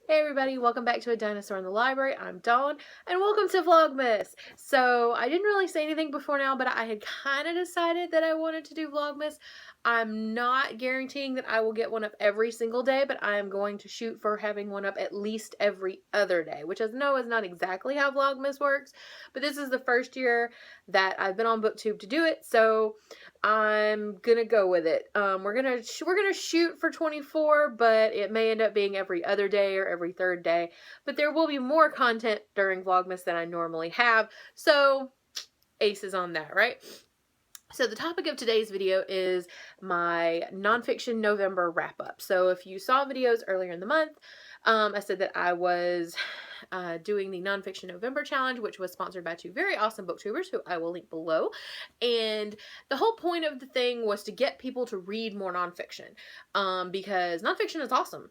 Hey everybody, welcome back to A Dinosaur in the Library. I'm Dawn, and welcome to Vlogmas! So, I didn't really say anything before now, but I had kind of decided that I wanted to do Vlogmas. I'm not guaranteeing that I will get one up every single day, but I am going to shoot for having one up at least every other day, which I know is not exactly how Vlogmas works, but this is the first year that I've been on BookTube to do it, so I'm gonna go with it. We're gonna shoot for 24, but it may end up being every other day or every third day. But there will be more content during Vlogmas than I normally have, so aces on that, right? So the topic of today's video is my Nonfiction November wrap-up. So if you saw videos earlier in the month, I said that I was doing the Nonfiction November challenge, which was sponsored by two very awesome booktubers who I will link below. And the whole point of the thing was to get people to read more nonfiction, because nonfiction is awesome.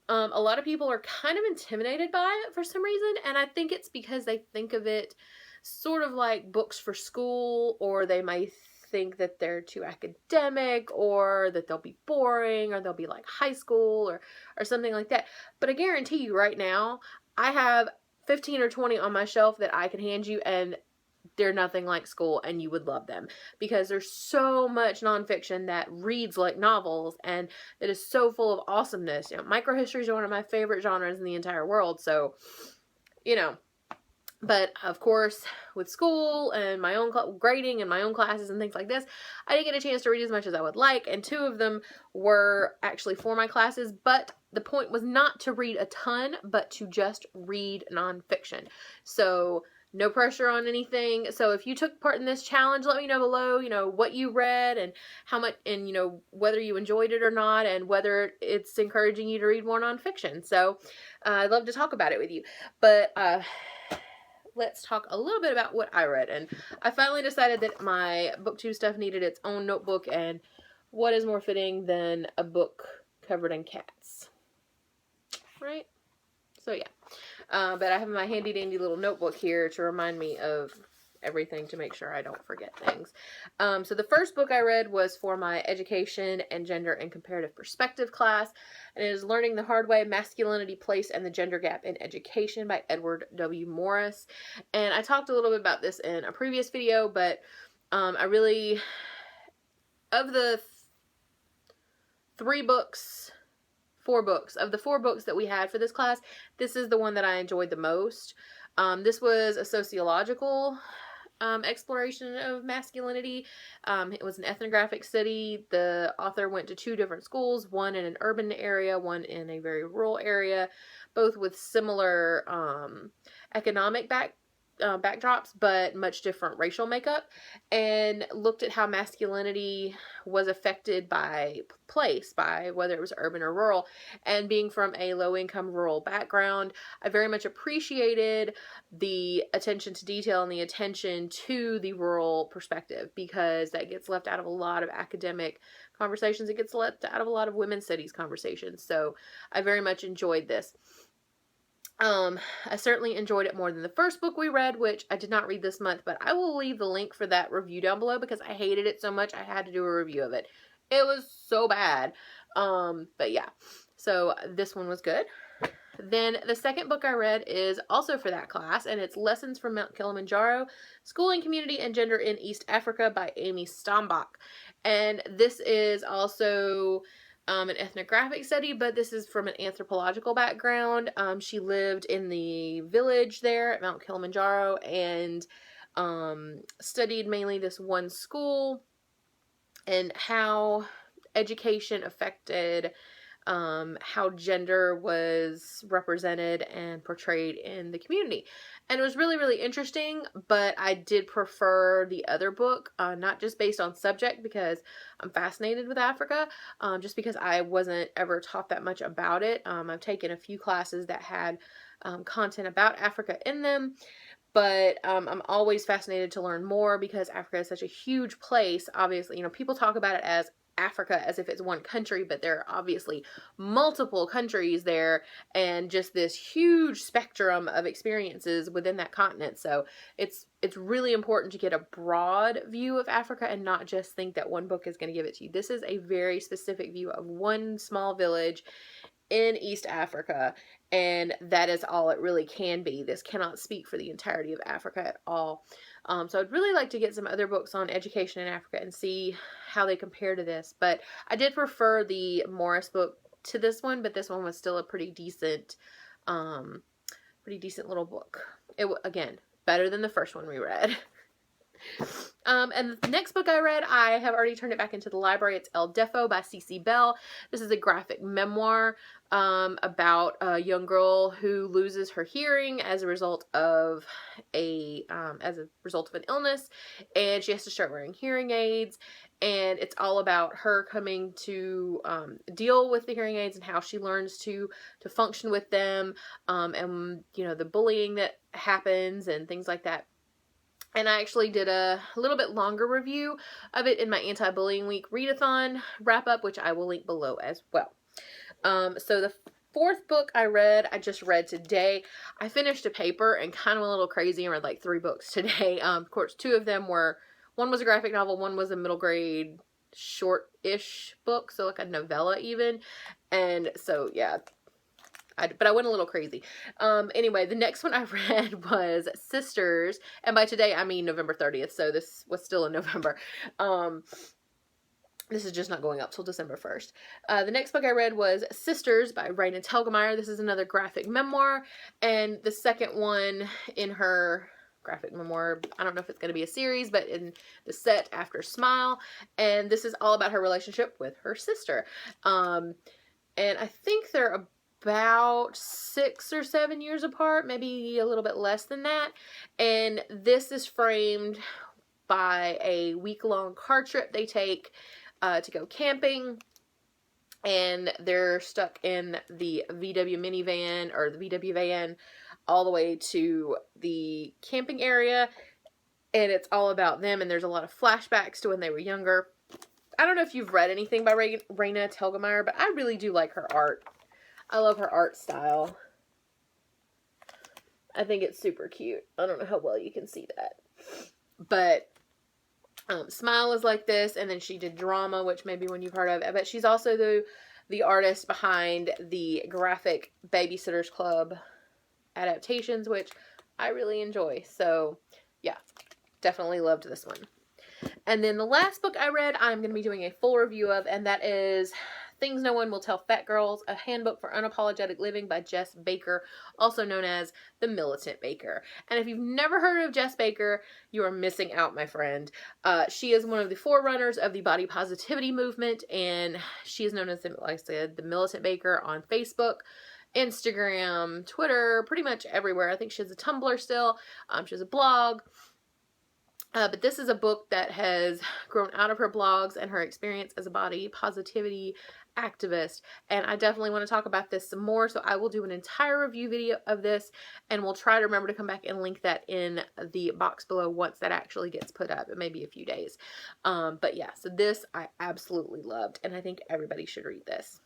A lot of people are kind of intimidated by it for some reason, and I think it's because they think of it sort of like books for school, or they might think that they're too academic, or that they'll be boring, or they'll be like high school or something like that. But I guarantee you right now, I have 15 or 20 on my shelf that I can hand you, and they're nothing like school, and you would love them because there's so much nonfiction that reads like novels and that is so full of awesomeness. You know, microhistory are one of my favorite genres in the entire world, so, you know. But, of course, with school and my own grading and my own classes and things like this, I didn't get a chance to read as much as I would like, and two of them were actually for my classes, but the point was not to read a ton, but to just read nonfiction. So, no pressure on anything. So if you took part in this challenge, let me know below, what you read and how much, and, whether you enjoyed it or not, and whether it's encouraging you to read more nonfiction. So, I'd love to talk about it with you. But, let's talk a little bit about what I read. And I finally decided that my BookTube stuff needed its own notebook, and what is more fitting than a book covered in cats, right? So yeah, but I have my handy dandy little notebook here to remind me of everything, to make sure I don't forget things. So the first book I read was for my Education and Gender and Comparative Perspective class, and it is Learning the Hard Way, Masculinity, Place, and the Gender Gap in Education by Edward W. Morris. And I talked a little bit about this in a previous video, but I really, of the of the four books that we had for this class, this is the one that I enjoyed the most. This was a sociological exploration of masculinity. It was an ethnographic study. The author went to two different schools, one in an urban area, one in a very rural area, both with similar economic backdrops, but much different racial makeup, and looked at how masculinity was affected by place, by whether it was urban or rural. And being from a low-income rural background, I very much appreciated the attention to detail and the attention to the rural perspective, because that gets left out of a lot of academic conversations. It gets left out of a lot of women's studies conversations. So I very much enjoyed this. I certainly enjoyed it more than the first book we read, which I did not read this month, but I will leave the link for that review down below because I hated it so much I had to do a review of it. It was so bad. But yeah, so this one was good. Then the second book I read is also for that class, and it's Lessons from Mount Kilimanjaro, Schooling, Community, and Gender in East Africa by Amy Stambach. And this is also an ethnographic study, but this is from an anthropological background. She lived in the village there at Mount Kilimanjaro and studied mainly this one school and how education affected how gender was represented and portrayed in the community. And it was really, really interesting, but I did prefer the other book, not just based on subject, because I'm fascinated with Africa, just because I wasn't ever taught that much about it. I've taken a few classes that had content about Africa in them, but I'm always fascinated to learn more because Africa is such a huge place. Obviously, people talk about it as Africa as if it's one country, but there are obviously multiple countries there and just this huge spectrum of experiences within that continent. So it's really important to get a broad view of Africa and not just think that one book is going to give it to you. This is a very specific view of one small village in East Africa, and that is all it really can be. This cannot speak for the entirety of Africa at all. So I'd really like to get some other books on education in Africa and see how they compare to this. But I did prefer the Morris book to this one, but this one was still a pretty decent little book. Again, better than the first one we read. And the next book I read, I have already turned it back into the library. It's El Defo by C.C. Bell. This is a graphic memoir about a young girl who loses her hearing as a result of an illness, and she has to start wearing hearing aids. And it's all about her coming to deal with the hearing aids and how she learns to function with them, and the bullying that happens and things like that. And I actually did a little bit longer review of it in my Anti-Bullying Week readathon wrap-up, which I will link below as well. So the fourth book I just read today. I finished a paper and kind of a little crazy and read like 3 books today. Of course, 2 of them one was a graphic novel, one was a middle grade short-ish book, so like a novella even. And so, yeah. But I went a little crazy. Anyway, the next one I read was Sisters. And by today, I mean November 30th. So this was still in November. This is just not going up till December 1st. The next book I read was Sisters by Raina Telgemeier. This is another graphic memoir. And the second one in her graphic memoir, I don't know if it's going to be a series, but in the set after Smile. And this is all about her relationship with her sister. And I think they're about 6 or 7 years apart, maybe a little bit less than that. And this is framed by a week-long car trip they take to go camping. And they're stuck in the VW minivan, or the VW van, all the way to the camping area. And it's all about them, and there's a lot of flashbacks to when they were younger. I don't know if you've read anything by Raina Telgemeier, but I really do like her art. I love her art style. I think it's super cute. I don't know how well you can see that. But Smile is like this, and then she did Drama, which maybe one you've heard of. But she's also the artist behind the graphic Babysitters Club adaptations, which I really enjoy. So, yeah, definitely loved this one. And then the last book I read, I'm going to be doing a full review of, and that is Things No One Will Tell Fat Girls, A Handbook for Unapologetic Living by Jess Baker, also known as The Militant Baker. And if you've never heard of Jess Baker, you are missing out, my friend. She is one of the forerunners of the body positivity movement, and she is known as, like I said, The Militant Baker on Facebook, Instagram, Twitter, pretty much everywhere. I think she has a Tumblr still. She has a blog. But this is a book that has grown out of her blogs and her experience as a body positivity activist. And I definitely want to talk about this some more. So I will do an entire review video of this, and we'll try to remember to come back and link that in the box below once that actually gets put up. It may be a few days. But yeah, so this I absolutely loved, and I think everybody should read this.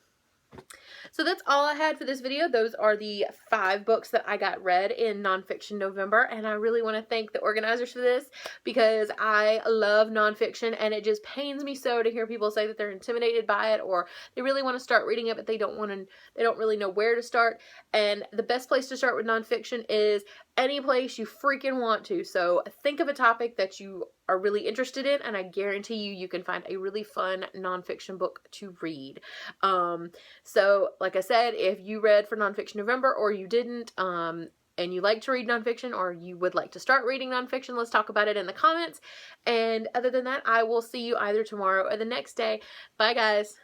So that's all I had for this video. Those are the 5 books that I got read in Nonfiction November, and I really want to thank the organizers for this because I love nonfiction, and it just pains me so to hear people say that they're intimidated by it, or they really want to start reading it but they don't really know where to start. And the best place to start with nonfiction is any place you freaking want to. So think of a topic that you are really interested in, and I guarantee you can find a really fun nonfiction book to read. So like I said, if you read for Nonfiction November or you didn't, and you like to read nonfiction, or you would like to start reading nonfiction, let's talk about it in the comments. And other than that, I will see you either tomorrow or the next day. Bye, guys.